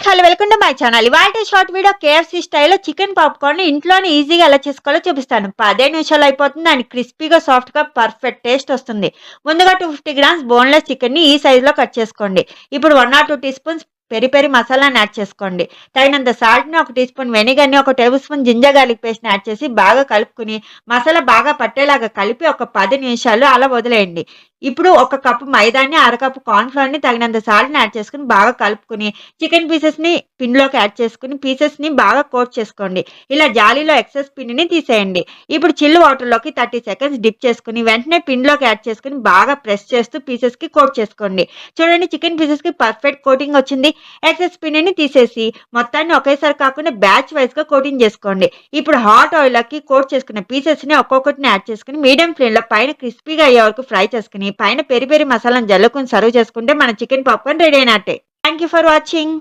Hello welcome to my channel. ఇవాల్టి short video KFC స్టైల్‌లో chicken పాప్‌కార్న్‌ని ఇంట్లోనే ఈజీగా ఎలా చేసుకోవాలో చూపిస్తాను. 10 నిమిషాల్లో అయిపోతుంది అండ్ క్రిస్పీగా, సాఫ్ట్‌గా పర్ఫెక్ట్ టేస్ట్ వస్తుంది. ముందుగా 250 గ్రామ్స్ బోన్‌లెస్ చికెన్‌ని ఈ సైజులో కట్ చేసుకోండి. ఇప్పుడు 1 or 2 tea spoons peri peri మసాలాని యాడ్ చేసుకోండి. తగినంత సాల్ట్‌ని, 1 టీ స్పూన్ వెనిగర్‌ని, 1 టేబుల్ స్పూన్ జింజర్ గార్లిక్ పేస్ట్‌ని యాడ్ చేసి బాగా కలుపుకొని మసాలా బాగా పట్టేలాగా కలిపి ఒక 10 నిమిషాలు అలా వదిలేయండి. ఇప్పుడు 1 కప్పు మైదాని, అరకప్పు కార్న్ ఫ్లోర్‌ని, తగినంత సాల్ట్‌ని యాడ్ చేసుకొని బాగా కలుపుకొని చికెన్ పీసెస్‌ని పిండిలోకి యాడ్ చేసుకొని పీసెస్‌ని బాగా కోట్ చేసుకోండి. ఇలా జాలీలో ఎక్సెస్ పిండిని తీసేయండి. ఇప్పుడు చిల్డ్ వాటర్‌లోకి 30 సెకండ్స్ డిప్ చేసుకొని వెంటనే పిండిలోకి యాడ్ చేసుకొని బాగా ప్రెస్ చేస్తూ పీసెస్‌కి కోట్ చేసుకోండి. చూడండి, చికెన్ పీసెస్‌కి పర్ఫెక్ట్ కోటింగ్ వచ్చింది. ఎక్సెస్ పిండిని తీసేసి మొత్తాన్ని ఒకేసారి కాకుండా బ్యాచ్ వైస్‌గా కోటింగ్ చేసుకోండి. ఇప్పుడు హాట్ ఆయిల్‌లోకి కోట్ చేసుకున్న పీసెస్‌ని ఒక్కొక్కటిని యాడ్ చేసుకొని మీడియం ఫ్లేమ్‌లో పైన క్రిస్పీగా అయ్యే వరకు ఫ్రై చేసుకొని పైన పెరి పెరి మసాలాను జల్లుకొని సర్వ్ చేసుకుంటే మన చికెన్ పాప్‌కార్న్ రెడీ అయినట్టే. Thank you for watching.